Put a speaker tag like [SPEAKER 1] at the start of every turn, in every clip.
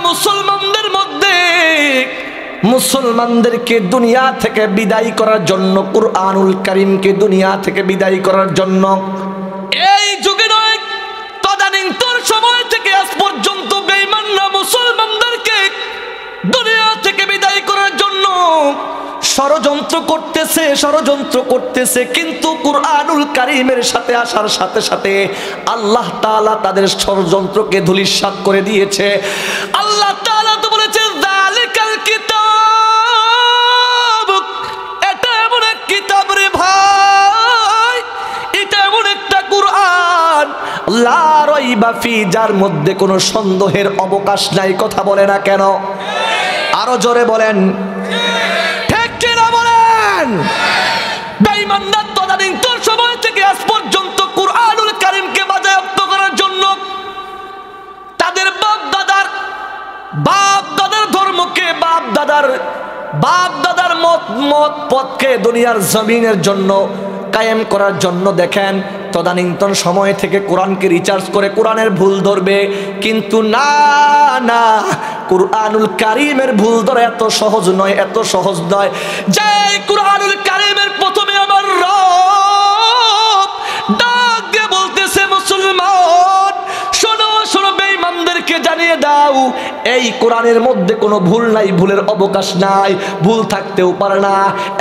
[SPEAKER 1] মুসলমানদের মধ্যে মুসলমানদেরকে দুনিয়া থেকে বিদায় করার জন্য, কুরআনুল কারীমকে দুনিয়া থেকে বিদায় করার জন্য এই যুগে নয়, তদানীন্তন সময় থেকে আজ পর্যন্ত বেঈমানরা মুসলমানদেরকে দুনিয়া থেকে বিদায় করার জন্য ষড়যন্ত্র করতেছে। কিন্তু কুরআনুল কারীমের সাথে আসার সাথে সাথে আল্লাহ তাআলা তাদের ষড়যন্ত্রকে ধূলিসাৎ করে দিয়েছে। আল্লাহ তাআলা তো বলেছেন যালিকাল কিতাব, এটা এমন এক কিতাব রে ভাই, এটা এমন একটা কুরআন লা রাইবা ফি, যার মধ্যে কোনো সন্দেহের অবকাশ নাই। কথা বলে না কেন? আরো জোরে বলেন, ঠিক কিনা বলেন? বেঈমানরা তদানীন্তন সময় থেকে আজ পর্যন্ত কুরআনুল কারীমকে বাজেয়াপ্ত করার জন্য তাদের বাপ দাদার ধর্মকে, বাপ দাদার মত পথকে দুনিয়ার জমিনের জন্য কায়েম করার জন্য দেখেন তদানীন্তন সময় থেকে কোরআনকে রিচার্জ করে কোরআনের ভুল ধরবে। কিন্তু না, কুরআনুল কারীমের ভুল ধরা এত সহজ নয়, যে কুরআনুল কারীমের প্রথমে আমার রব ডাক দিয়ে বলতেছে, মুসলমান শোনো, বেঈমানদেরকে জানিয়ে দাও এই কোরআনের মধ্যে কোনো ভুল নাই, ভুলের অবকাশ নাই, ভুল থাকতেও পারে না।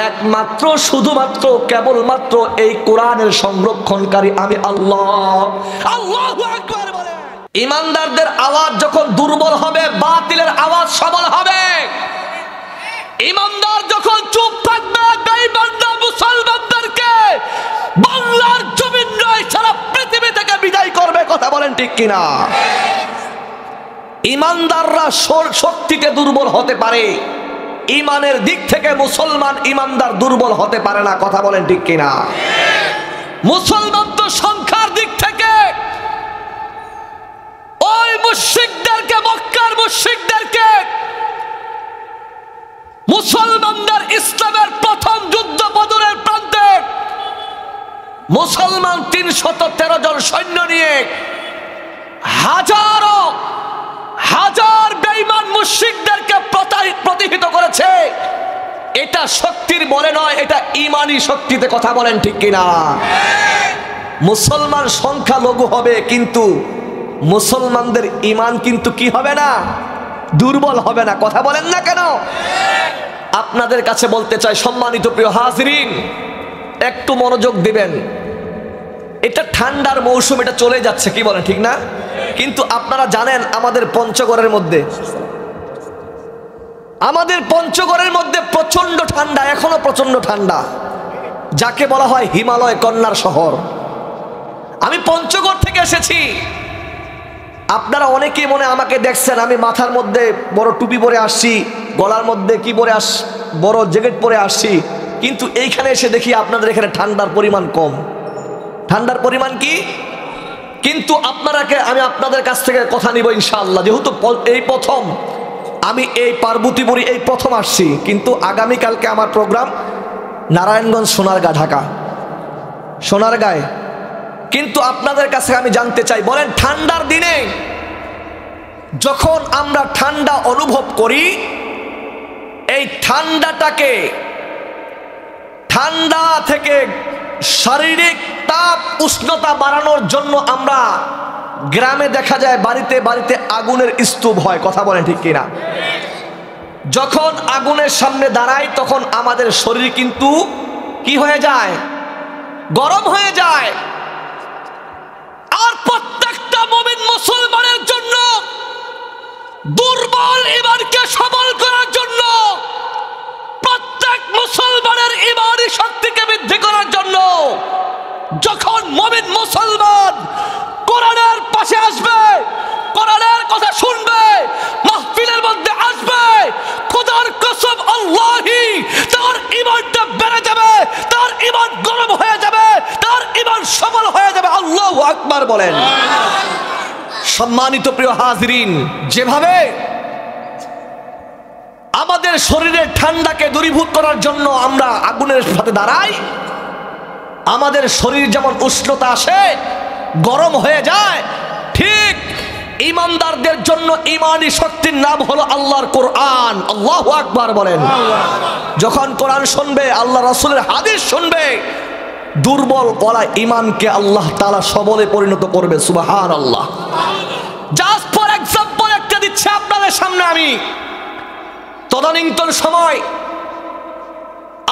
[SPEAKER 1] একমাত্র শুধুমাত্র কেবলমাত্র এই কোরআনের সংরক্ষণকারী আমি আল্লাহ। আল্লাহু আকবার বলে। ঈমানদারদের আওয়াজ যখন দুর্বল হবে, বাতিলের আওয়াজ সবল হবে। ঈমানদার যখন চুপ থাকবে, বেঈমানরা মুসলমানদেরকে বাংলার জমিন নয় সারা পৃথিবী থেকে বিদায় করবে। কথা বলেন ঠিক কিনা? ঈমানদাররা শক্তিতে দুর্বল হতে পারে, ঈমানের দিক থেকে মুসলমান ঈমানদার দুর্বল হতে পারে না। কথা বলেন ঠিক কিনা? মুসলমান তো সংখ্যার দিক থেকে ওই মুশরিকদেরকে, মক্কার মুশরিকদেরকে মুসলমানদের ইসলামের প্রথম যুদ্ধ বদরের প্রান্তে মুসলমান ৩১৩ জন সৈন্য নিয়ে হাজার বেঈমান মুশরিকদেরকে প্রতিহত করেছে। এটা শক্তির বলে নয়, এটা ঈমানি শক্তিতে। কথা বলেন ঠিক কিনা? মুসলমান সংখ্যা লঘু হবে, কিন্তু মুসলমানদের ঈমান কিন্তু কি হবে না? দুর্বল হবে না। কথা বলেন না কেন? আপনাদের কাছে বলতে চাই, সম্মানিত প্রিয় হাজিরিন, একটু মনোযোগ দিবেন। এটা ঠান্ডার মৌসুম, এটা চলে যাচ্ছে, কি বলেন ঠিক না? কিন্তু আপনারা জানেন আমাদের পঞ্চগড়ের মধ্যে প্রচন্ড ঠান্ডা, এখনো প্রচন্ড ঠান্ডা, যাকে বলা হয় হিমালয় কন্যার শহর। আমি পঞ্চগড় থেকে এসেছি। আপনারা অনেকেই মনে আমাকে দেখছেন, আমি মাথার মধ্যে বড় টুপি পরে আসছি, গলার মধ্যে কি পরে বড় জ্যাকেট পরে আসছি, কিন্তু এইখানে এসে দেখি আপনাদের এখানে ঠান্ডার পরিমাণ কম। ঠান্ডার পরিমাণ কি? কিন্তু আমি আপনাদের কাছ থেকে কথা নিব ইনশাআল্লাহ। যেহেতু এই প্রথম আমি এই পার্বতীপুরি এই প্রথম আসছি, কিন্তু আগামীকালকে আমার প্রোগ্রাম নারায়ণগঞ্জ, সোনারগাঁ, ঢাকা, সোনারগাঁয়ে। কিন্তু আপনাদের কাছে আমি জানতে চাই, বলেন ঠান্ডার দিনে যখন আমরা ঠান্ডা অনুভব করি, এই ঠান্ডা থেকে শারীরিক তাপ উষ্ণতা বাড়ানোর জন্য আমরা গ্রামে দেখা যায় বাড়িতে বাড়িতে আগুনের স্তূপ হয়। কথা বলেন ঠিক কিনা? যখন আগুনের সামনে দাঁড়াই তখন আমাদের শরীর কিন্তু কি হয়ে যায়? গরম হয়ে যায়। আর প্রত্যেকটা মুমিন মুসলমানের জন্য দুর্বল ঈমানকে সবল করার জন্য, প্রত্যেক মুসলমানের ঈমানি শক্তিকে বৃদ্ধি করার জন্য, যখন মুমিন মুসলমান কোরআনের পাশে আসবে, কোরআনের কথা শুনবে, মাহফিলের মধ্যে আসবে, খোদার কসম আল্লাহি তার ঈমানটা বেড়ে যাবে, তার ঈমান গরম হয়ে যাবে, তার ঈমান সবল হয়ে যাবে। আল্লাহু আকবার বলেন। সম্মানিত প্রিয় হাজিরিন, যেভাবে আমাদের শরীরের ঠান্ডাকে দূরীভূত করার জন্য আমরা আগুনের সাথে দাঁড়াই, আমাদের শরীর যেমন উষ্ণতা আসে, গরম হয়ে যায়, ঠিক ইমানদারদের জন্য ইমানি শক্তির নাম হলো আল্লাহর কোরআন। আল্লাহু আকবার বলেন। যখন কোরআন শুনবে, আল্লাহ রাসূলের হাদিস শুনবে, দুর্বল করা ইমানকে আল্লাহ তাআলা সবলে পরিণত করবে। সুবহানাল্লাহ। জাস্ট ফর এক্সাম্পল একটা দিচ্ছি আপনাদের সামনে আমি। তদানীন্তন সময়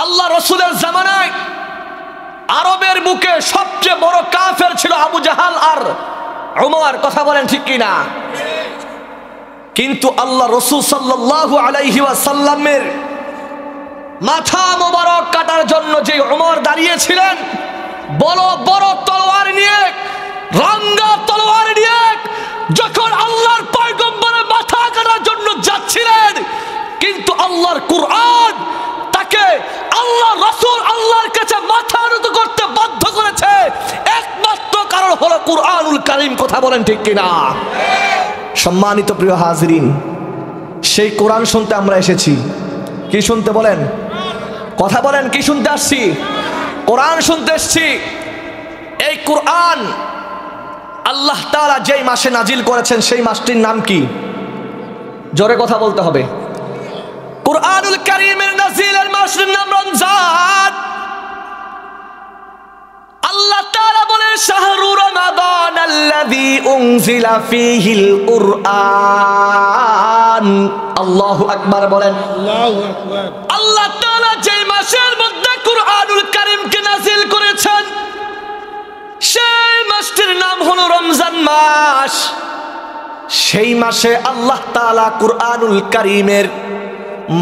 [SPEAKER 1] আল্লাহ রাসূলের জামানায় আরবের বুকে সবচেয়ে বড় কাফের ছিল আবু জাহাল আর উমর। কথা বলেন ঠিক কিনা? কিন্তু আল্লাহ রাসূল সাল্লাল্লাহু আলাইহি ওয়াসাল্লামের মাথা মোবারক কাটার জন্য যে উমর দাঁড়িয়েছিলেন, বড় বড় তলোয়ার নিয়ে, রাঙ্গা তলোয়ার নিয়ে, যখন আল্লাহর পয়গম্বরের মাথা কাটার জন্য যাচ্ছিলেন, কিন্তু আল্লাহর কোরআন তাকে, আল্লাহ রাসূল আল্লাহর কাছে মাথা নত করতে বাধ্য করেছে। একমাত্র কারণ হলো কুরআনুল কারীম। কথা বলেন ঠিক কিনা? সম্মানিত প্রিয় হাজিরিন, সেই কোরআন শুনতে আমরা এসেছি। কি শুনতে বলেন? কথা বলেন, কি শুনতে আসছি? কোরআন শুনতে এসেছি। এই কোরআন আল্লাহ তাআলা যেই মাসে নাজিল করেছেন সেই মাসটির নাম কি? জোরে কথা বলতে হবে। কুরআনুল কারীমের নাজিলের মাসের নাম রমজান। আল্লাহ তাআলা বলে শাহরু রমাদান আল্লাযী উনজিলা ফীহিল কুরআন। আল্লাহু আকবার বলেন। আল্লাহু আকবার। আল্লাহ তাআলা যে মাসের মধ্যে কুরআনুল কারীমকে নাজিল করেছেন সেই মাসটির নাম হলো রমজান মাস। সেই মাসে আল্লাহ তাআলা কুরআনুল কারীমের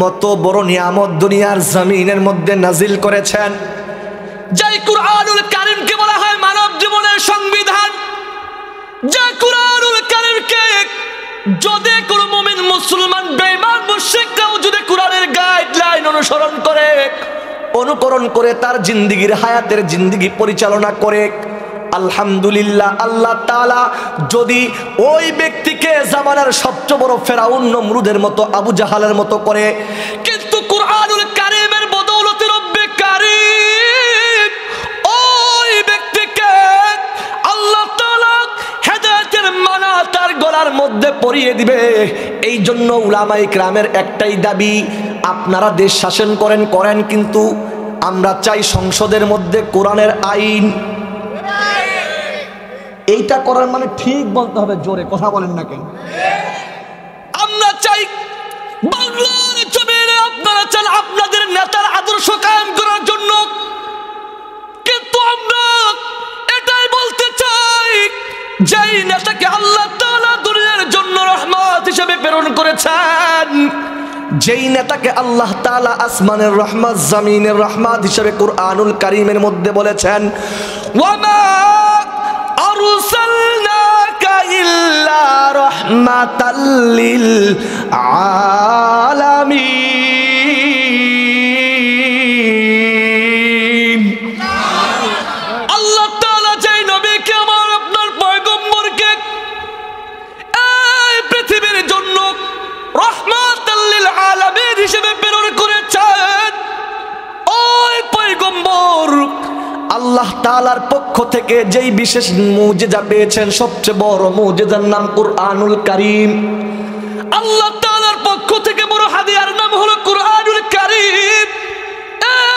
[SPEAKER 1] মতো বড় নিয়ামত দুনিয়ার জমিনের মধ্যে নাজিল করেছেন। যেই কুরআনুল কারীমকে বলা হয় মানব জীবনের সংবিধান। যে কুরআনুল কারীমকে যদি কোনো মুমিন, মুসলমান, বেঈমান, মুশরিকরাও যদি কোরআনের গাইডলাইন অনুকরণ করে তার জিন্দেগির, হায়াতের জিন্দেগি পরিচালনা করে, আলহামদুলিল্লাহ, আল্লাহ তাআলা যদি ওই ব্যক্তিকে জামানার সবচেয়ে বড় ফেরাউন নমরুদের মতো, আবু জাহালের মতো করে, কিন্তু কুরআনুল কারীমের বদৌলতে রব্বে কারীম ওই ব্যক্তিকে আল্লাহ তাআলা হেদায়েতের মালা তার গলার মধ্যে পরিয়ে দিবে। এই জন্য উলামায়ে কেরামের একটাই দাবি, আপনারা দেশ শাসন করেন, কিন্তু আমরা চাই সংসদের মধ্যে কোরআনের আইন। এইটা করার মানে ঠিক বলতে হবে, জোরে কথা বলেন না কেন? আমরা চাই বাংলার জমিনে, আপনারা চান আপনাদের নেতার আদর্শ কায়েম করার জন্য, কিন্তু আমরা এটাই বলতে চাই, যেই নেতাকে আল্লাহ তাআলা দুনিয়ার জন্য রহমত হিসেবে প্রেরণ করেছেন, যেই নেতাকে আল্লাহ তাআলা আসমানের রহমত, জমিনের রহমত হিসেবে কুরআনুল কারীমের মধ্যে বলেছেন, ওয়ামা আরসালনাকা ইল্লা রাহমাতাল লিল আলামিন। আল্লাহ তাআলা যেই নবীকে, আমার আপনার পয়গম্বরকে এই পৃথিবীর জন্য রাহমাতাল লিল আলামিন হিসেবে প্রেরণ করেছেন, ওই পয়গম্বর আল্লাহ তাআলার পক্ষ থেকে যেই বিশেষ মুজিজা পেয়েছেন, সবচেয়ে বড় মুজিজার নাম কুরআনুল কারীম। আল্লাহ তাআলার পক্ষ থেকে বড় হাদিয়ার নাম হলো কুরআনুল কারীম।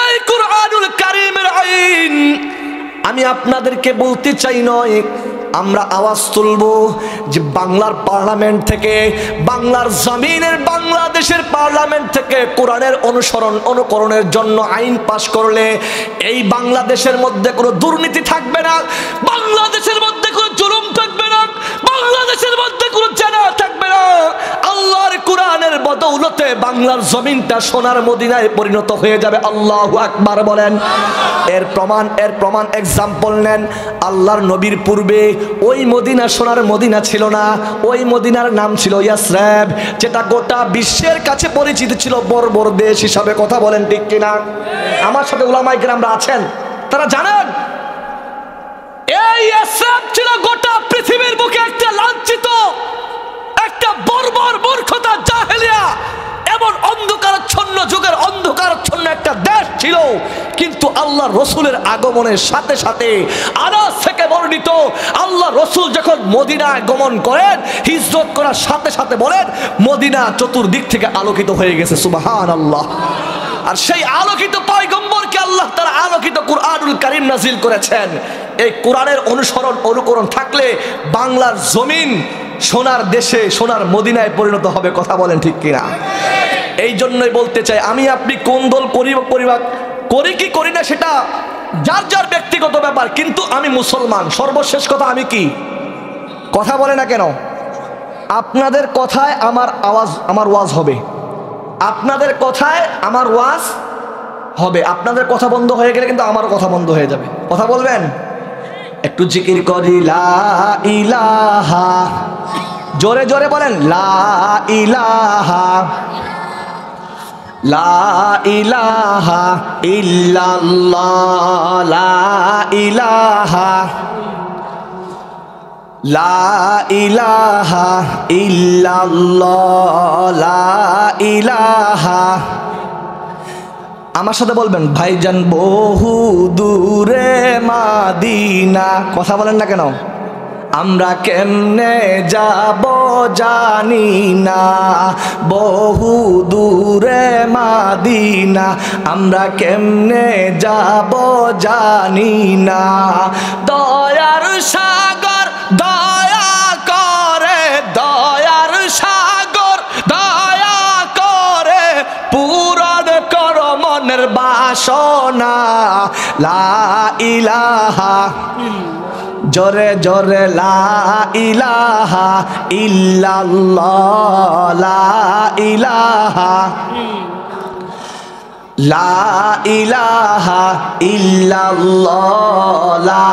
[SPEAKER 1] এই কুরআনুল কারীমের আইন আমি আপনাদেরকে বলতে চাই নয়, আমরা আওয়াজ তুলবো যে বাংলার পার্লামেন্ট থেকে, বাংলার জমিনের, বাংলাদেশের পার্লামেন্ট থেকে কোরআনের অনুকরণের জন্য আইন পাশ করলে এই বাংলাদেশের মধ্যে কোনো দুর্নীতি থাকবে না, বাংলাদেশের মধ্যে কোনো জুলুম থাকবে না, বাংলাদেশের মধ্যে কোনো জেনা থাকবে না। আল্লাহর কোরআনের বদৌলতে বাংলার জমিনটা সোনার মদিনায় পরিণত হয়ে যাবে। আল্লাহু আকবার বলেন। এর প্রমাণ এক্সাম্পল নেন। আল্লাহর নবীর পূর্বে ওই মদিনা সোনার মদিনা ছিল না, ওই মদিনার নাম ছিল ইয়াসরিব, যেটা গোটা বিশ্বের কাছে পরিচিত ছিল বর্বর দেশ হিসাবে। কথা বলেন ঠিক কিনা? আমার সাথে উলামায়ে কেরামরা আছেন, তারা জানেন এই ইয়াসরিব ছিল গোটা পৃথিবীর বুকে একটা লাঞ্ছিত, একটা বর্বর মূর্খতা, জাহেলিয়া, এমন অন্ধকারাচ্ছন্ন যুগের অন্ধকারাচ্ছন্ন একটা দেশ ছিল। কিন্তু কিন্তু আল্লাহ রসুলের আগমনের সাথে সাথে আনাস থেকে বর্ণিত আল্লাহ রসুল যখন মদিনায় গমন করেন, হিজরত করার সাথে সাথে বলেন মদিনা চতুর্দিক থেকে আলোকিত হয়ে গেছে। সুবহানাল্লাহ। আর সেই আলোকিত পয়গম্বরকে আল্লাহ তাআলা আলোকিত কুরআনুল কারীম নাজিল করেছেন। এই কোরআনের অনুকরণ থাকলে বাংলার জমিন সোনার দেশে, সোনার মদিনায় পরিণত হবে। কথা বলেন ঠিক কিনা? এই জন্যই বলতে চাই, আমি আপনি কোন দল করি কি করি না সেটা যার যার ব্যক্তিগত ব্যাপার, কিন্তু আমি মুসলমান। সর্বশেষ কথা, আমি কি কথা বলে না কেন, আপনাদের কথায় আমার ওয়াজ হবে, আপনাদের কথায় আমার ওয়াজ হবে। আপনাদের কথা বন্ধ হয়ে গেলে কিন্তু আমার কথা বন্ধ হয়ে যাবে। কথা বলবেন? একটু জিকির করি লা ইলাহা, জোরে জোরে বলেন লা ইলাহা, লা ইলাহা ইল্লাল্লাহ, লা ইলাহা, লা ইলাহা ইল্লাল্লাহ, লা ইলাহা। আমার সাথে বলবেন ভাইজান বহু দূরে মাদিনা। কথা বলেন না কেন? আমরা কেমনে যাব জানি না, বহু দূরে মাদিনা, আমরা কেমনে যাব জানি না। দয়ার সাগর দয়া করে, দয়ার সাগর দয়া করে, পূরণ কর মনের বাসনা। লা ইলাহা, জোরে জোরে লা ইলাহা ইল্লাল্লাহ, লা ইলাহা, লা ইলাহা ইল্লাল্লাহ, লা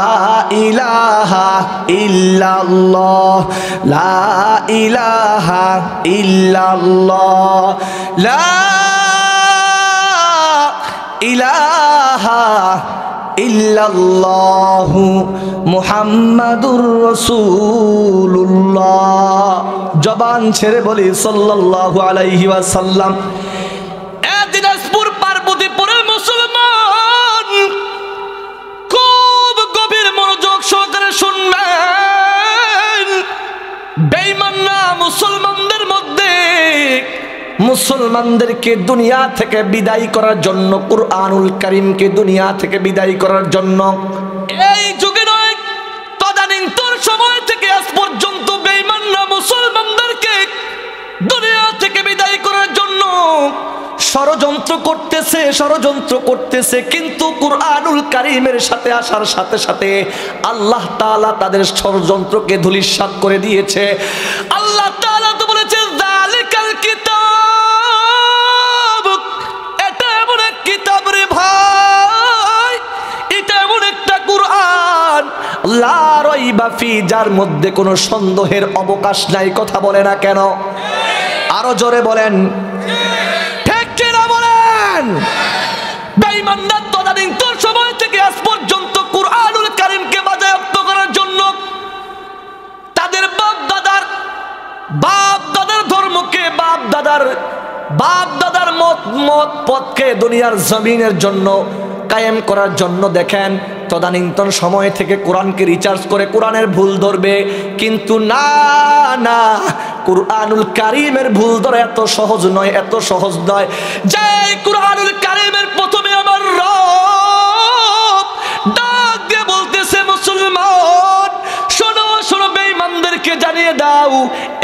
[SPEAKER 1] ইলাহা ইল্লাল্লাহ, লা ইলাহা ইল্লাল্লাহ, লা ইলাহা ইল্লাল্লাহু মুহাম্মাদুর রাসূলুল্লাহ। জবান ছেড়ে বলি সাল্লাল্লাহু আলাইহি ওয়াসাল্লাম। দিনাজপুর পার্বতীপুরের মুসলমান খুব গভীর মনোযোগ সহকারে শুনবেন। বেঈমান না মুসলমানদের মধ্যে, মুসলমানদেরকে দুনিয়া থেকে বিদায় করার জন্য, কুরআনুল কারীমকে দুনিয়া থেকে বিদায় করার জন্য এই যুগে নয়, তদানীন্তন সময় থেকে আজ পর্যন্ত বেঈমানরা মুসলমানদেরকে দুনিয়া থেকে বিদায় করার জন্য ষড়যন্ত্র করতেছে। কিন্তু কুরআনুল কারীমের সাথে আসার সাথে সাথে আল্লাহ তাআলা তাদের ষড়যন্ত্রকে ধূলিসাৎ করে দিয়েছে। আল্লাহ তাআলা তো বলেছে যালিকাল কিতাব, এটা এমন এক কিতাব রে ভাই, এটা এমন একটা কুরআন লা রাইবা ফি, যার মধ্যে কোনো সন্দেহের অবকাশ নাই। কথা বলে না কেন? আরো জোরে বলেন ঠিক কিনা বলেন? বেঈমানরা তদানীন্তন সময় থেকে আজ পর্যন্ত কুরআনুল কারীমকে বাজেয়াপ্ত করার জন্য তাদের বাপ দাদার ধর্মকে, বাপ দাদার মত পথকে দুনিয়ার জমিনের জন্য কায়েম করার জন্য দেখেন তদানীন্তন সময় থেকে কোরআনকে রিচার্জ করে কোরআনের ভুল ধরবে। কিন্তু না, কুরআনুল কারীমের ভুল ধরা এত সহজ নয়, যে কুরআনুল কারীমের প্রথমে আমার রব ডাক দিয়ে বলতেছে, মুসলমান শোনো, বেঈমানদেরকে জানিয়ে দাও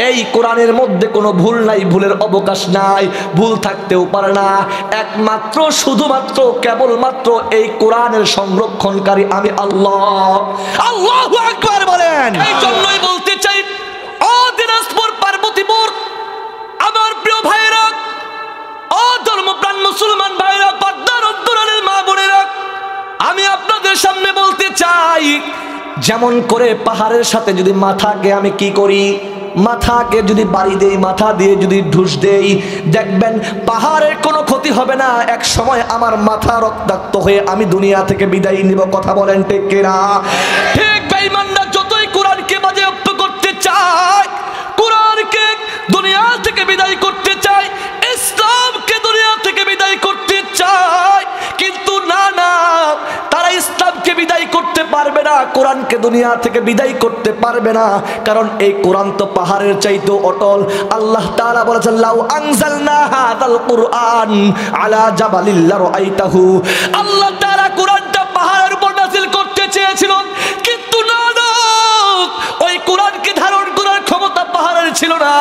[SPEAKER 1] এই কোরআনের মধ্যে কোনো ভুল নাই, ভুলের অবকাশ নাই, ভুল থাকতেও পারে না। একমাত্র শুধুমাত্র কেবলমাত্র এই কোরআনের সংরক্ষণকারী আমি আল্লাহ। আল্লাহু আকবার বলেন। এই জন্যই বলতে চাই, ও দিনাজপুর পার্বতীপুর আমার প্রিয় ভাইরা, ও ধর্মপ্রাণ মুসলমান ভাইরা, পর্দার অন্তরালের মা বোনেরা, আমি আপনাদের সামনে বলতে চাই, যেমন করে পাহাড়ের সাথে যদি মাথাকে আমি কি করি, মাথাকে যদি বাড়ি দেই, মাথা দিয়ে যদি ঢুস দেই, দেখবেন পাহাড়ের কোনো ক্ষতি হবে না। এক সময় আমার মাথা রক্তাক্ত হয়ে আমি দুনিয়া থেকে বিদায় নিব। কথা বলেন ঠিক কিনা? ঠিক বেঈমানরা যতই কোরআনকে বাজেয়াপ্ত করতে চায়, কোরআনকে দুনিয়া থেকে বিদায় করতে চায়, ইসলামকে দুনিয়া থেকে বিদায় করতে চায়, কিন্তু না, কোরআনকে দুনিয়া থেকে বিদায় করতে পারবে না, কারণ এই কোরআন তো পাহাড়ের চাইতে অটল। আল্লাহ তাআলা বলেছেন লাউ আনজালনা হাযাল কুরআন আলা জাবালিল লারাআইতাহু। আল্লাহ তাআলা কোরআনটা পাহাড়ের উপর নাযিল করতে চেয়েছিল, কিন্তু না, ওই কোরআনকে ধারণ করার ক্ষমতা পাহাড়ের ছিল না।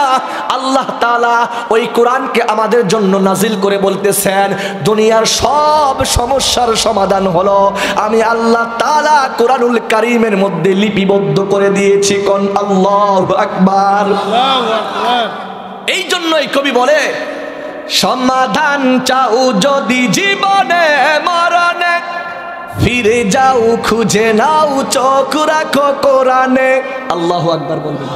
[SPEAKER 1] আল্লাহ তাআলা ওই কোরআনকে আমাদের জন্য নাজিল করে বলতেছেন দুনিয়ার সব সমস্যার সমাধান হলো আমি আল্লাহ তাআলা কোরআনুল কারীমের মধ্যে লিপিবদ্ধ করে দিয়েছি। কোন আল্লাহু আকবার। এই জন্যই কবি বলে সমাধান চাও যদি জীবনে মরণে, ফিরে যাও খুঁজে নাও চোখ রাখো কোরআনে। আল্লাহু আকবার বলবেন,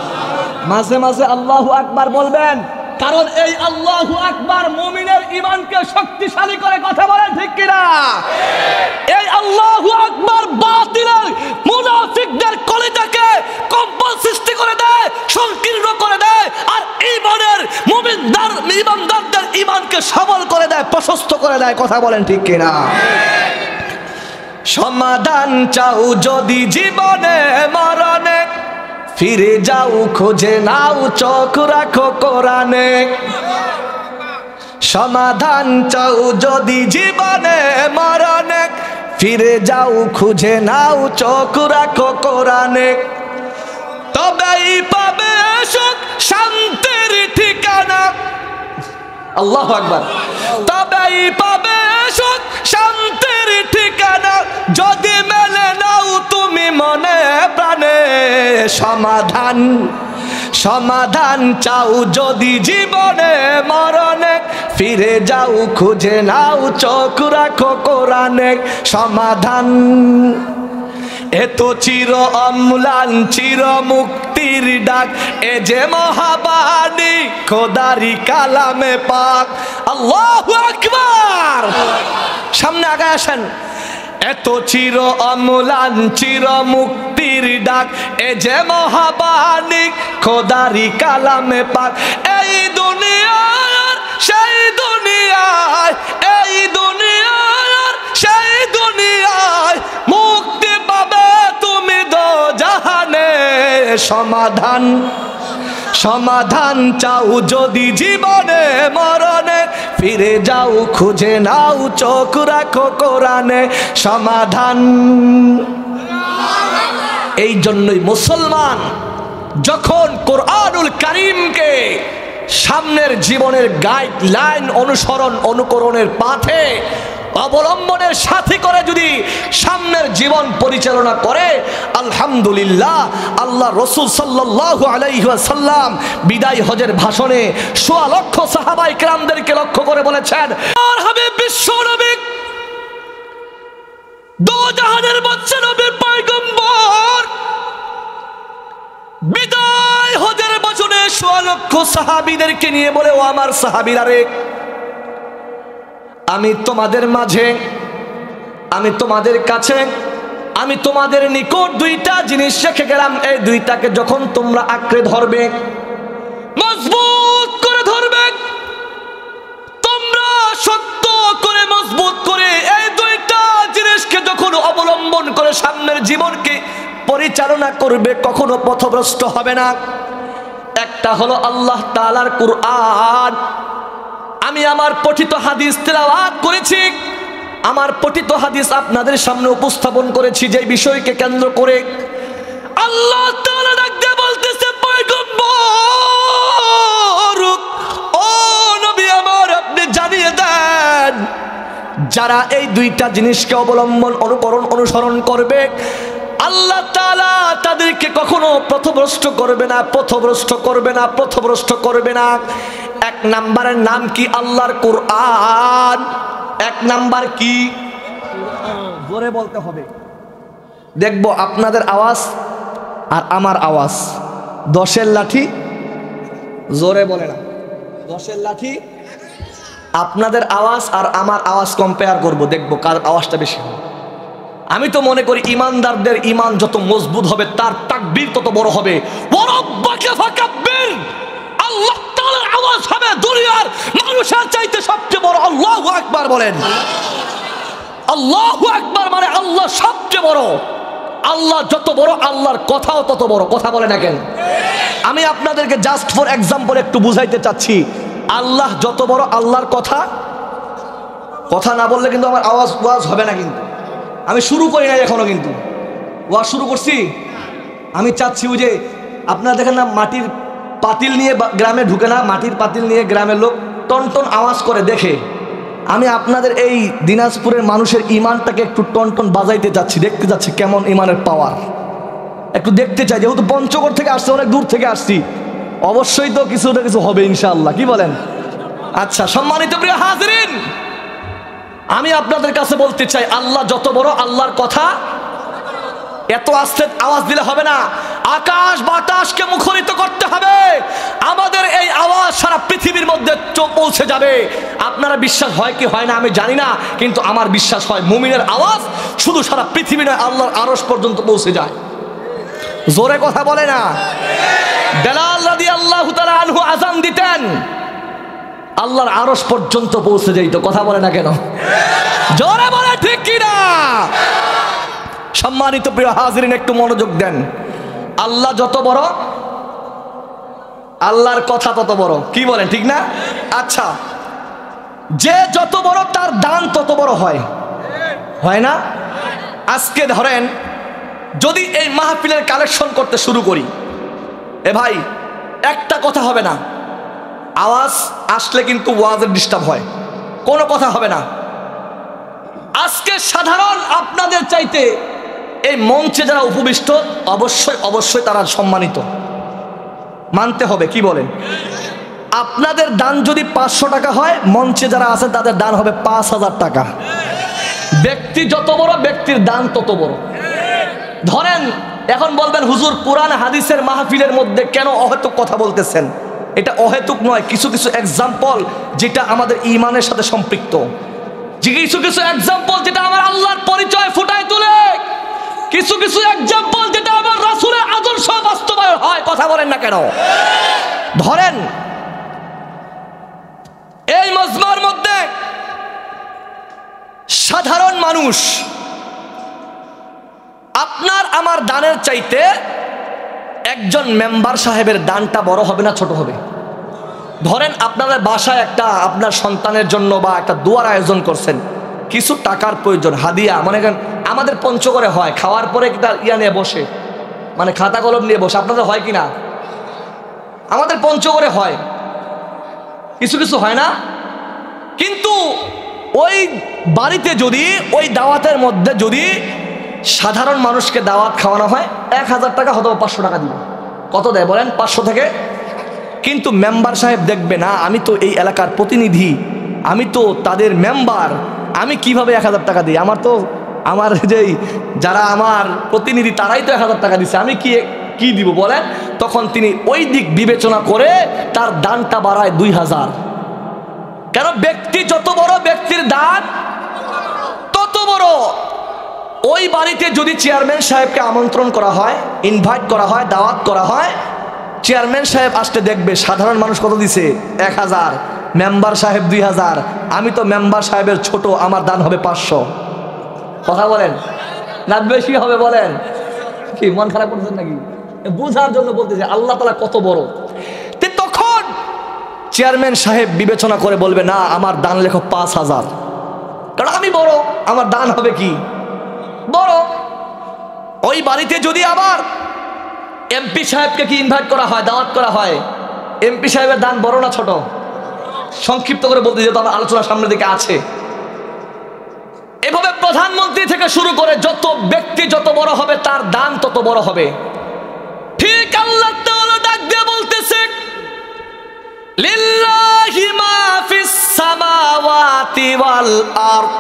[SPEAKER 1] মাঝে মাঝে আল্লাহু আকবার বলবেন, কারণ এই আল্লাহু আকবার মুমিনের ঈমানকে শক্তিশালী করে। কথা বলেন ঠিক কিনা? এই আল্লাহু আকবার বাতিলের মুনাফিকদের কলিজাকে কম্পন সৃষ্টি করে দেয়, সংকীর্ণ করে দেয়, আর ঈমানের ঈমানদারদের ঈমানকে সবল করে দেয়, প্রশস্ত করে দেয়। কথা বলেন ঠিক কিনা? সমাধান চাও যদি জীবনে মরণে, ফিরে যাও খুঁজে নাও চোখ রাখো কোরআনে। সমাধান চাও যদি জীবনে মরণে, ফিরে যাও খুঁজে নাও চোখ রাখো কোরআনে। তবেই পাবে সুখ শান্তির ঠিকানা। আল্লাহু আকবার। তবেই পাবে সুখ শান্তির ঠিকানা, যদি মেলে নাও তুমি মনে প্রাণে। সমাধান সমাধান চাও যদি জীবনে মরণে, ফিরে যাও খুঁজে নাও চোখ রাখো কোরআনে। সমাধান এত চির অম্লান চির মুক্তির ডাক, এ যে মহাবাণী খোদারি কালামে পাক। আল্লাহু আকবার। সামনে আগায় আসেন। এত চির অম্লান চির মুক্তির ডাক, এ যে মহাবাণী খোদারি কালামে পাক। এই দুনিয়ার সেই দুনিয়ায়, এই দুনিয়ার সেই দুনিয়ায় মুক্তি পাবে তুমি দোজাহানে। সমাধান সমাধান চাও যদি জীবনে মরণে, ফিরে যাও খুঁজে নাও চোখ রাখো কোরআনে। সমাধান। এই জন্যই মুসলমান যখন কোরআনুল কারীমকে সামনের জীবনের গাইডলাইন অনুসরণ অনুকরণের পথে অবলম্বনের সাথী করে যদি সামনের জীবন পরিচালনা করে, আলহামদুলিল্লাহ, আল্লাহ রাসূল সাল্লাল্লাহু আলাইহি ওয়াসাল্লাম বিদায় হজের ভাষণে ১৬ লক্ষ সাহাবায়ে কেরামদেরকে লক্ষ্য করে বলেছেন, আর হাবিব বিশ্ব নবী দো জাহানের বাদশা নবী পয়গম্বর বিদায় হজের ভাষণে ১৬ লক্ষ সাহাবীদেরকে নিয়ে বলে, ও আমার সাহাবীরা রে, আমি তোমাদের মাঝে, আমি তোমাদের কাছে, আমি তোমাদের নিকট দুইটা জিনিস রেখে গেলাম। এই দুইটাকে যখন তোমরা আঁকড়ে ধরবে, মজবুত করে ধরবে, তোমরা শক্ত করে মজবুত করে এই দুইটা জিনিসকে যখন অবলম্বন করে সামনের জীবনকে পরিচালনা করবে, কখনো পথভ্রষ্ট হবে না। একটা হলো আল্লাহ তাআলার কুরআন। আমি আমার পঠিত হাদিস তেলাওয়াত করেছি, আমার পঠিত হাদিস আপনাদের সামনে উপস্থাপন করেছি, যে বিষয়কে কেন্দ্র করে আল্লাহ তাআলা ডাক দিয়ে বলতেছে, পয়গম্বর ও নবী আমার, আপনি জানিয়ে দেন যারা এই দুইটা জিনিসকে অবলম্বন অনুকরণ অনুসরণ করবে, আল্লাহ তাআলা তাদেরকে কখনো পথভ্রষ্ট করবে না, পথভ্রষ্ট করবে না, পথভ্রষ্ট করবে না। এক নাম্বারের নাম কি? আল্লাহর কুরআন। এক নাম্বার কি? জোরে বলতে হবে। দেখবো আপনাদের আওয়াজ আর আমার আওয়াজ 10-এর লাঠি, জোরে বলে না, 10-এর লাঠি। আপনাদের আওয়াজ আর আমার আওয়াজ কম্পেয়ার করব, দেখবো কার আওয়াজটা বেশি হবে। আমি তো মনে করি ইমানদারদের ইমান যত মজবুত হবে তার তাকবীর তত বড় হবে। ওয়ারাব্বাকা ফাকাব্বির। আল্লাহ তাআলার আওয়াজ হবে দুনিয়ার মানুষের চাইতে সবচেয়ে বড়। আল্লাহু আকবার বলেন। আল্লাহু আকবার মানে আল্লাহ সবচেয়ে বড়। আল্লাহ যত বড় আল্লাহর কথাও তত বড়। কথা বলে না কেন? আমি আপনাদেরকে জাস্ট ফর এক্সাম্পল একটু বুঝাইতে চাচ্ছি, আল্লাহ যত বড় আল্লাহর কথা। কথা না বললে কিন্তু আমার ওয়াজ হবে না। কিন্তু আমি শুরু করি নাই এখনো, কিন্তু ওয়াজ শুরু করছি। আমি চাচ্ছি ওই যে আপনারা দেখেন না, মাটির পাতিল নিয়ে গ্রামে ঢুকে না, মাটির পাতিল নিয়ে গ্রামের লোক টনটন আওয়াজ করে দেখে। আমি আপনাদের এই দিনাজপুরের মানুষের ইমানটাকে একটু টনটন বাজাইতে যাচ্ছি, দেখতে যাচ্ছি কেমন ইমানের পাওয়ার, একটু দেখতে চাই। যেহেতু পঞ্চগড় থেকে আসছি, অনেক দূর থেকে আসছি, অবশ্যই তো কিছু না কিছু হবে ইনশাআল্লাহ। কি বলেন? আচ্ছা, সম্মানিত প্রিয় হাজিরিন, আমি আপনাদের কাছে বলতে চাই, আল্লাহ যত বড় আল্লাহর কথা। এত আস্তে আওয়াজ দিলে হবে না, আকাশ বাতাসকে মুখরিত করতে হবে। আমাদের এই আওয়াজ সারা পৃথিবীর মধ্যে পৌঁছে যাবে। আপনারা বিশ্বাস হয় কি হয় না আমি জানি না, কিন্তু আমার বিশ্বাস হয় মুমিনের আওয়াজ শুধু সারা পৃথিবী নয়, আল্লাহর আরশ পর্যন্ত পৌঁছে যায়। জোরে কথা বলে না? বেলাল রাদিয়াল্লাহু তাআলা আনহু আযান দিতেন, আল্লাহর আরশ পর্যন্ত পৌঁছে যাইতো। কথা বলে না কেন? জোরে বলে ঠিক কি না? সম্মানিত প্রিয় হাজিরিন, একটু মনোযোগ দেন। আল্লাহ যত বড় আল্লাহর কথা তত বড়। কি বলেন, ঠিক না? আচ্ছা, যে যত বড় তার দান তত বড় হয়, হয় না? আজকে ধরেন যদি এই মাহফিলের কালেকশন করতে শুরু করি, এ ভাই একটা কথা হবে না, আওয়াজ আসলে কিন্তু ওয়াজের ডিস্টার্ব হয়, কোনো কথা হবে না। আজকে সাধারণ আপনাদের চাইতে এই মঞ্চে যারা উপবিষ্ট, অবশ্যই অবশ্যই তারা সম্মানিত, মানতে হবে। কি বলেন? আপনাদের দান যদি 500 টাকা হয়, মঞ্চে যারা আছে তাদের দান হবে 5000 টাকা। ব্যক্তি যত বড়, ব্যক্তির দান তত বড়। ধরেন এখন বলবেন, হুজুর কোরআন হাদিসের মাহফিলের মধ্যে কেন অহেতুক কথা বলতেছেন? এটা অহেতুক নয়, কিছু কিছু এক্সাম্পল যেটা আমাদের ঈমানের সাথে সম্পৃক্ত, কিছু কিছু এক্সাম্পল যেটা আমার আল্লাহর পরিচয় ফুটায় তোলে, কিছু কিছু এক্সাম্পল যেটা আমার রাসূলের আদর্শ বাস্তবায়ন হয়। কথা বলেন না কেন? ধরেন এই মজমার মধ্যে সাধারণ মানুষ, আপনার আমার দানের চাইতে একজন মেম্বার সাহেবের দানটা বড় হবে না ছোট হবে? ধরেন আপনাদের বাসায় একটা আপনার সন্তানের জন্য বা একটা দোয়ার আয়োজন করছেন, কিছু টাকার প্রয়োজন, হাদিয়া। মানে আমাদের পঞ্চগড়ে হয়, খাওয়ার পরে একটা ইয়া নিয়ে বসে, মানে খাতা কলম নিয়ে বসে। আপনাদের হয় কি না? আমাদের পঞ্চগড়ে হয়, কিছু কিছু হয় না? কিন্তু ওই বাড়িতে যদি, ওই দাওয়াতের মধ্যে যদি সাধারণ মানুষকে দাওয়াত খাওয়ানো হয়, 1000 টাকা অথবা 500 টাকা দিবে। কত দেয় বলেন? 500 থেকে। কিন্তু মেম্বার সাহেব দেখবে না, আমি তো এই এলাকার প্রতিনিধি, আমি তো তাদের মেম্বার, আমি কিভাবে 1000 টাকা দিই? আমার যেই যারা আমার প্রতিনিধি তারাই তো 1000 টাকা দিচ্ছে, আমি কি দিব বলেন? তখন তিনি ওই দিক বিবেচনা করে তার দানটা বাড়ায় 2000। কেন? ব্যক্তি যত বড়, ব্যক্তির দান তত বড়। ওই বাড়িতে যদি চেয়ারম্যান সাহেবকে আমন্ত্রণ করা হয়, ইনভাইট করা হয়, দাওয়াত করা হয়, চেয়ারম্যান সাহেব আসতে দেখবে সাধারণ মানুষ কত দিছে? 1000, মেম্বার সাহেব 2000। আমি তো মেম্বার সাহেবের ছোট, আমার দান হবে 500। কথা বলেন না বেশি হবে? বলেন কি মন খারাপ করছেন নাকি? বুঝার জন্য বলতেছে আল্লাহ তাআলা কত বড়। তখন চেয়ারম্যান সাহেব বিবেচনা করে বলবে, না আমার দান লেখো 5000, কারণ আমি বড়, আমার দান হবে কি বড়। ওই বাড়িতে যদি আবার এমপি সাহেবকে কি ইনভাইট করা হয়, দাওয়াত করা হয়, এমপি সাহেবের দান বড় না ছোট? সংক্ষিপ্ত করে বলতে, যেহেতু আমার আলোচনা সামনের দিকে আছে, এভাবে প্রধানমন্ত্রী থেকে শুরু করে যত ব্যক্তি যত বড় হবে, তার দান তত বড় হবে। ঠিক আল্লাহ তাআলা ডাক দিয়ে বলতেছে, লিল্লাহি মা ফিস সামাওয়াতি ওয়াল আরদ,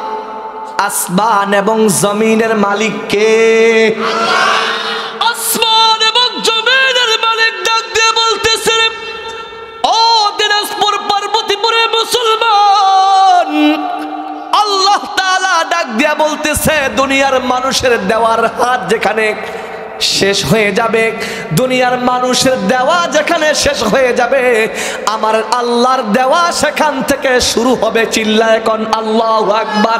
[SPEAKER 1] আসমান এবং জমিনের মালিক কে? আল্লাহ। আসমান এবং জমিনের মালিক ডাক দিয়ে বলতেছে, ও দিনাজপুর পার্বতীপুরের মুসলমান, আল্লাহ তাআলা ডাক দিয়া বলতেছে, দুনিয়ার মানুষের দেওয়ার হাত যেখানে শেষ হয়ে যাবে, দুনিয়ার মানুষের দেওয়া যেখানে শেষ হয়ে যাবে, আমার আল্লাহর দেওয়া সেখান থেকে শুরু হবে। চিল্লায় কোন আল্লাহু আকবার।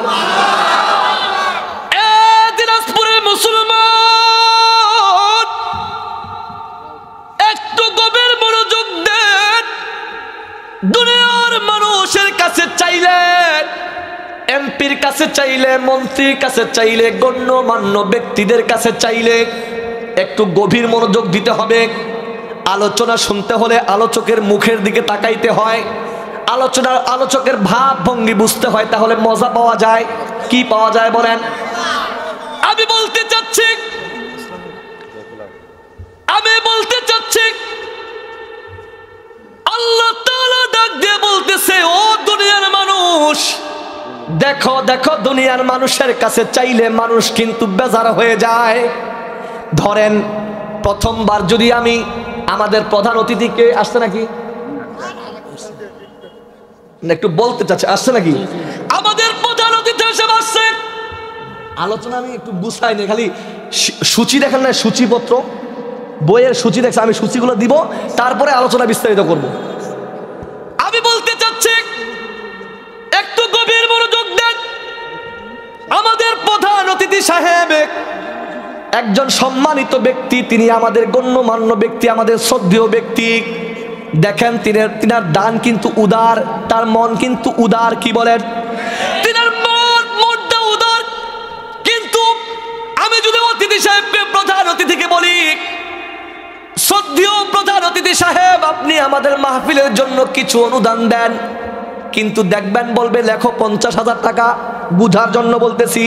[SPEAKER 1] এ দিনাজপুরের মুসলমান, চাইলে, মন্ত্রীর কাছে চাইলে, গণ্যমান্য ব্যক্তিদের কাছে চাইলে একটু গভীর মনোযোগ দিতে হবে। আলোচনা শুনতে হলে আলোচকের মুখের দিকে তাকাইতে হয়, আলোচকের ভাব ভঙ্গি বুঝতে হয়, তাহলে মজা পাওয়া যায়। কি পাওয়া যায় বলেন? আমি বলতে চাচ্ছি আল্লাহ তাআলা ডাক দিয়ে বলতেছে, ও দুনিয়ার মানুষ, দেখো দেখো, দুনিয়ার মানুষের কাছে চাইলে মানুষ কিন্তু বেজার হয়ে যায়। ধরেন প্রথমবার যদি আমি আমাদের প্রধান অতিথিকে, আসছে নাকি একটু বলতে চাচ্ছি, আসছে নাকি? আমাদের প্রধান অতিথি এসে বসছে। আলোচনা আমি একটু গুছাইনি, খালি সূচি দেখেন না, সূচিপত্র বইয়ের সূচি দেখছে, আমি সূচিগুলো দিব, তারপরে আলোচনা বিস্তারিত করব। আমি বলতে চাচ্ছি একটু গভীর মনোযোগ দেন। আমাদের প্রধান অতিথি সাহেব একজন সম্মানিত ব্যক্তি, তিনি আমাদের গণ্যমান্য ব্যক্তি, আমাদের শ্রদ্ধেয় ব্যক্তি। দেখেন তিনার দান কিন্তু উদার, তার মন কিন্তু উদার। কি বলেন? তিনার মনটা উদার। কিন্তু আমি যদি অতিথি সাহেবকে, প্রধান অতিথিকে বলি, শ্রদ্ধেয় প্রধান অতিথি সাহেব, আপনি আমাদের মাহফিলের জন্য কিছু অনুদান দেন, কিন্তু দেখবেন বলবে লেখো 50,000 টাকা। বুঝার জন্য বলতেছি,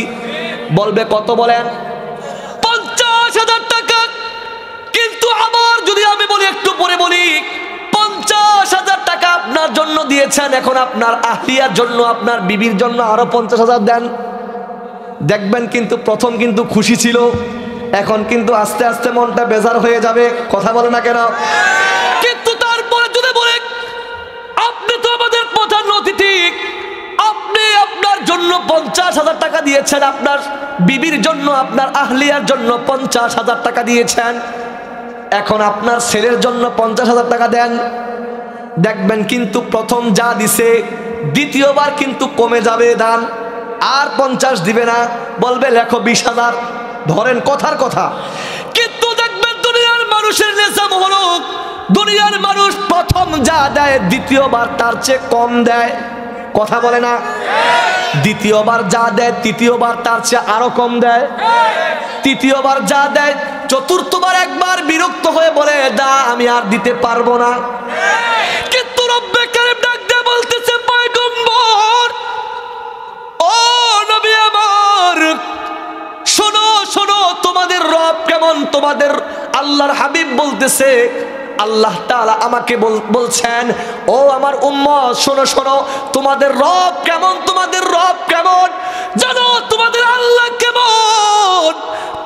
[SPEAKER 1] বলবে কত বলেন? 50,000 টাকা। কিন্তু আবার যদি আমি বলি, একটু পরে বলি, 50,000 টাকা আপনার জন্য দিয়েছেন, এখন আপনার আহলিয়ার জন্য, আপনার বিবির জন্য আরো 50,000 দেন। দেখবেন কিন্তু প্রথম কিন্তু খুশি ছিল, এখন কিন্তু আস্তে আস্তে মনটা বেজার হয়ে যাবে। কথা বলে না কেন? কিন্তু তারপরে যদি বলে, আপনি তো আমাদের প্রধান অতিথি, আপনি আপনার জন্য 50,000 টাকা দিয়েছেন, আপনার বিবির জন্য, আপনার আহলিয়ার জন্য 50,000 টাকা দিয়েছেন, এখন আপনার ছেলের জন্য 50,000 টাকা দেন। দেখবেন কিন্তু প্রথম যা দিছে, দ্বিতীয়বার কিন্তু কমে যাবে দান, আর 50 দিবে না, বলবে লেখো 20,000। ধরেন কথার কথা। কিন্তু দেখবেন দুনিয়ার মানুষের নিজাম হলো, দুনিয়ার মানুষ প্রথম যা দেয়, দ্বিতীয়বার তার চেয়ে কম দেয়। কথা বলে না? দ্বিতীয়বার যা দেয়, তৃতীয়বার তার চেয়ে আরো কম দেয়। তৃতীয়বার যা দেয়, চতুর্থবার একবার বিরক্ত হয়ে বলে, দা আমি আর দিতে পারবো না। কিন্তু রব্বে কারীম ডাক দিয়ে বলতেছে, পয়গম্বর, ও নবী আমার, শোনো শোনো, তোমাদের রব কেমন? তোমাদের আল্লাহর হাবিব বলতেছে, আল্লাহ তাআলা আমাকে বলছেন, ও আমার উম্মত, শোনো শোনো, তোমাদের রব কেমন? তোমাদের রব কেমন জানো? তোমাদের আল্লাহ কেমন?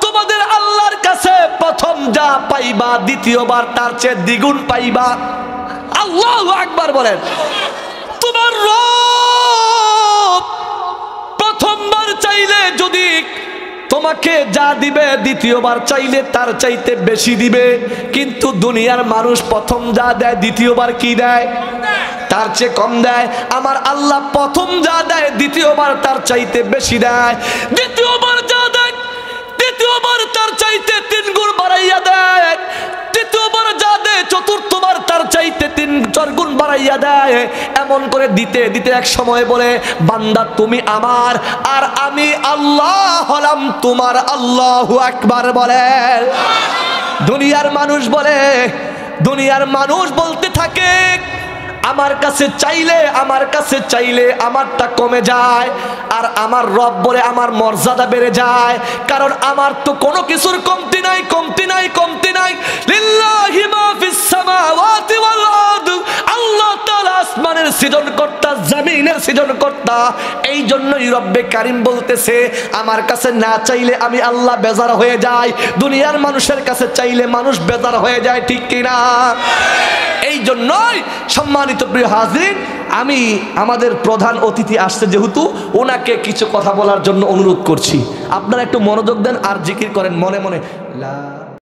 [SPEAKER 1] তোমাদের আল্লাহর কাছে প্রথম যা পাইবা, দ্বিতীয়বার তার চেয়ে দ্বিগুণ পাইবা। আল্লাহু আকবার বলেন। তোমার রব প্রথমবার চাইলে যদি তোমাকে যা দিবে, দ্বিতীয়বার চাইলে তার চাইতে বেশি দিবে। কিন্তু দুনিয়ার মানুষ প্রথম যা দেয়, দ্বিতীয়বার কি দেয়? তার চেয়ে কম দেয়। আমার আল্লাহ প্রথম যা দেয়, দ্বিতীয়বার তার চাইতে বেশি দেয়। দ্বিতীয়বার যা দেয়, তৃতীয়বার তার চাইতে 3 গুণ বাড়াইয়া দেয়। তৃতীয়বার যা দেয়, চতুর্থবার তার চাইতে 3-4 গুণ বাড়াইয়া দেয়। এমন করে দিতে দিতে এক সময় বলে, বান্দা তুমি আমার, আর আমি আল্লাহ হলাম তোমার। আল্লাহু আকবার বলেন। দুনিয়ার মানুষ বলে, দুনিয়ার মানুষ বলতে থাকে, আমার কাছে চাইলে, আমার কাছে চাইলে আমারটা কমে যায়, আর আমার রব বলে আমার মর্যাদা বেড়ে যায়। কারণ আমার তো কোনো কিছুর কমতি নাই, কমতি নাই, কমতি নাই। লিল্লাহি মা ফিস সামাওয়াতি ওয়াল আরদ। আল্লাহ তাআলা আসমানের সৃজনকর্তা, জমিনের সৃজনকর্তা। এই জন্যই রব্বে কারীম বলতেছে, আমার কাছে না চাইলে আমি আল্লাহ বেজার হয়ে যাই, দুনিয়ার মানুষের কাছে চাইলে মানুষ বেজার হয়ে যায়। ঠিক কিনা? এই জন্যই সম্মানিত প্রিয় হাজির, আমি আমাদের প্রধান অতিথি আসছে যেহেতু, ওনাকে কিছু কথা বলার জন্য অনুরোধ করছি। আপনারা একটু মনোযোগ দেন আর জিকির করেন মনে মনে, লা